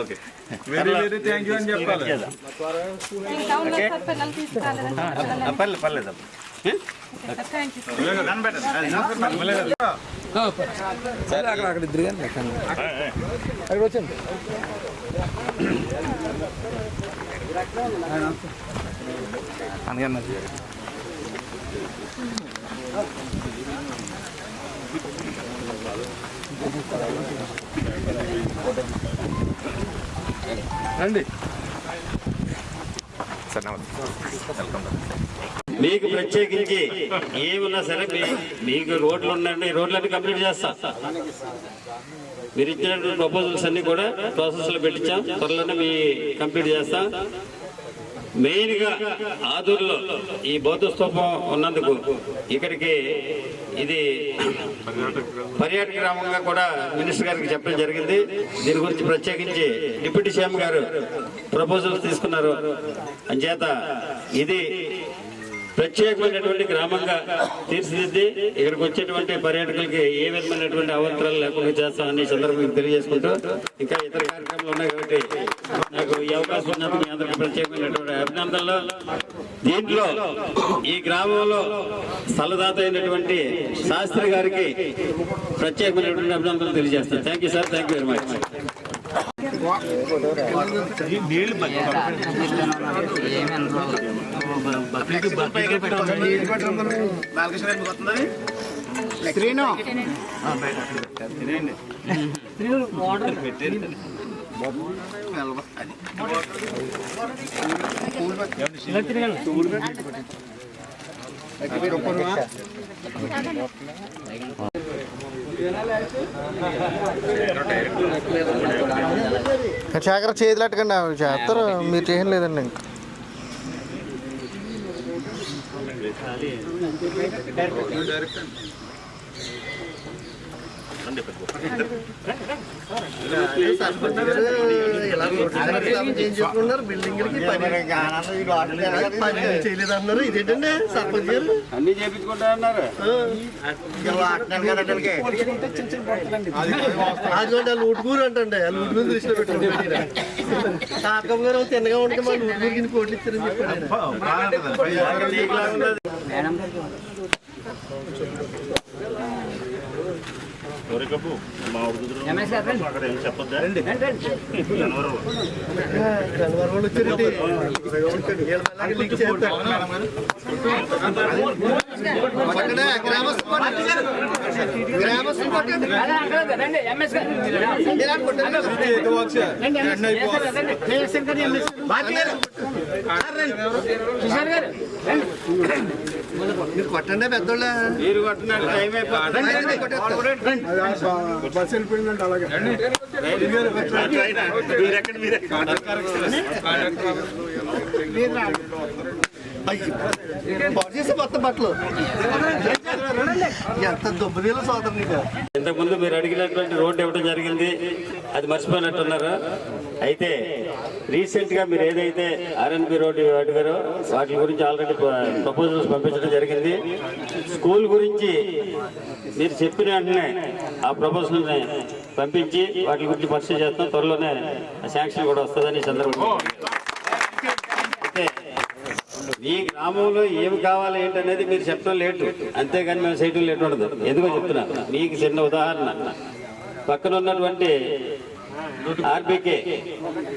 Okay very very thank you అని చెప్పాలి. పర్లేదు సరే అక్కడ ఇద్దరు కానీ అక్కడ వచ్చండి. అందుకన్నా రండి సార్ వెల్కమ్. మీకు ప్రత్యేకించి ఏమున్నా సరే మీకు రోడ్లు ఉన్నాయండి, రోడ్లన్నీ కంప్లీట్ చేస్తాం. మీరు ఇచ్చినటువంటి ప్రపోజల్స్ అన్ని కూడా ప్రాసెస్లో పెట్టించాం, త్వరలోనే మీ కంప్లీట్ చేస్తాం. మెయిన్గా ఆదూరులో ఈ బౌద్ధ స్తూపం ఉన్నందుకు ఇక్కడికి ఇది పర్యాటక గ్రామంగా కూడా మినిస్టర్ గారికి చెప్పడం జరిగింది. దీని గురించి ప్రత్యేకించి డిప్యూటీ సీఎం గారు ప్రపోజల్స్ తీసుకున్నారు. అంచేత ఇది ప్రత్యేకమైనటువంటి గ్రామంగా తీర్చిదిద్ది ఇక్కడికి వచ్చేటువంటి పర్యాటకులకి ఏ విధమైనటువంటి అవంతరాలు లేకుండా చేస్తామని సందర్భంగా తెలియజేసుకుంటూ ఇంకా ఇతర కార్యక్రమాలు ఉన్నాయి కాబట్టి నాకు ఈ అవకాశం ఉన్నందుకు మీ అందరికీ ప్రత్యేకమైనటువంటి అభినందనలు. దీంట్లో ఈ గ్రామంలో స్థలదాత అయినటువంటి శాస్త్రి గారికి ప్రత్యేకమైనటువంటి అభినందనలు తెలియజేస్తాను. Thank you sir, thank you very much. జాగ్రత్త చేయలేటకండి చేస్తారు, మీరు చేయడం లేదండి. చేయలేదన్నారు. ఇదేంటండి సర్పంచ్ గారు అన్ని చేపించుకుంటా అన్నారు. అదిగోండి ఆ లూటుకూరు అంటండి, ఆ లూటుకూరు దృష్టిలో పెట్టండి. తాతకమ్మ గారు తిన్నగా ఉంటే మా లూటుకూరికి కోట్లు ఇచ్చారని చెప్పారు. మీరు కొట్టండి పెద్దోళ్ళ, మీరు కొట్టినట్టు టైం బస్సు వెళ్ళిపోయిందంటే అలాగే చేసి మొత్తం బట్టలు ఎంత దొబ్బదీల సోదరు నీకు. ఇంతకుముందు మీరు అడిగినటువంటి రోడ్డు ఇవ్వడం జరిగింది, అది మర్చిపోయినట్టున్నారు. అయితే రీసెంట్గా మీరు ఏదైతే ఆర్ఎన్బి రోడ్డు అడిగారో వాటి గురించి ఆల్రెడీ ప్రపోజల్స్ పంపించడం జరిగింది. స్కూల్ గురించి మీరు చెప్పిన వెంటనే ఆ ప్రపోజల్ని పంపించి వాటి గురించి పరిశీలన చేస్తాం. త్వరలోనే శాంక్షన్ కూడా వస్తుందని ఈ సందర్భంగా. అయితే ఈ గ్రామంలో ఏమి కావాలి ఏంటనేది మీరు చెప్పడం లేటు, అంతేగాని మేము చేయడం లేటు ఉండదు. ఎందుకో చెప్తున్నాను మీకు చిన్న ఉదాహరణ. పక్కన ఉన్నటువంటి ఆర్బీకే,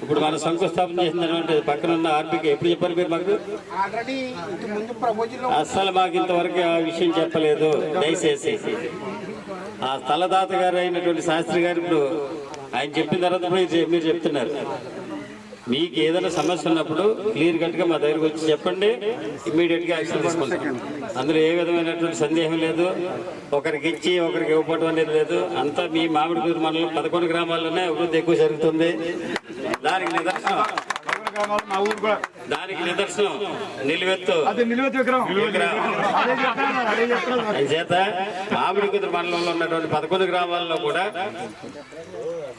ఇప్పుడు మనం శంకుస్థాపన చేసినటువంటి పక్కన ఉన్న ఆర్బీకే ఎప్పుడు చెప్పారు మీరు మాకు? అస్సలు మాకు ఇంతవరకు ఆ విషయం చెప్పలేదు. దయచేసి ఆ స్థలదాత గారు అయినటువంటి శాస్త్రి గారు ఇప్పుడు ఆయన చెప్పిన తర్వాత మీరు చెప్తున్నారు. మీకు ఏదైనా సమస్య ఉన్నప్పుడు క్లియర్ కట్గా మా దగ్గరకు వచ్చి చెప్పండి, ఇమ్మీడియట్గా యాక్షన్ తీసుకుంటాం. అందులో ఏ విధమైనటువంటి సందేహం లేదు. ఒకరికి ఇచ్చి ఒకరికి ఇవ్వటం అనేది లేదు. అంతా మీ మామిడిపూరు మండలం 11 గ్రామాల్లోనే అభివృద్ధి ఎక్కువ జరుగుతుంది. దానికి నిదర్శనం కావాలి మా ఊరు కూడా. దానికి నిదర్శనం నిలువెత్తు అదే నిలువెత్తు విగ్రహం. అదే చెప్తాను. చేత మామిడికుదురు మండలంలో ఉన్నటువంటి 11 గ్రామాల్లో కూడా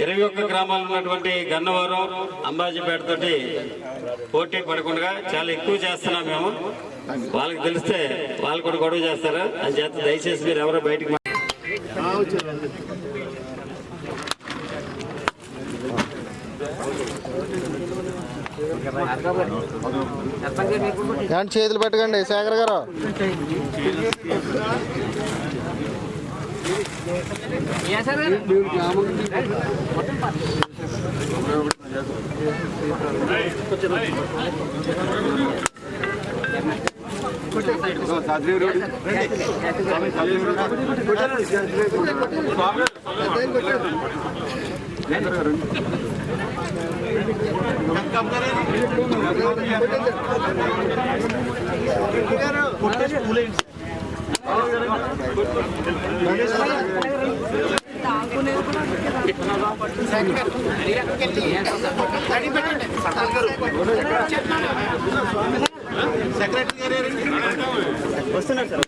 21 గ్రామాలు ఉన్నటువంటి గన్నవరం, అంబాజీపేట తోటి పోటీ పడకుండా చాలా ఎక్కువ చేస్తున్నాం మేము. వాళ్ళకి తెలిస్తే వాళ్ళు కూడా గొడవ చేస్తారు. అని చేత దయచేసి మీరు ఎవరో బయటకు చేతులు పెట్టకండి శేఖర్ గారు. వస్తున్నారు సార్.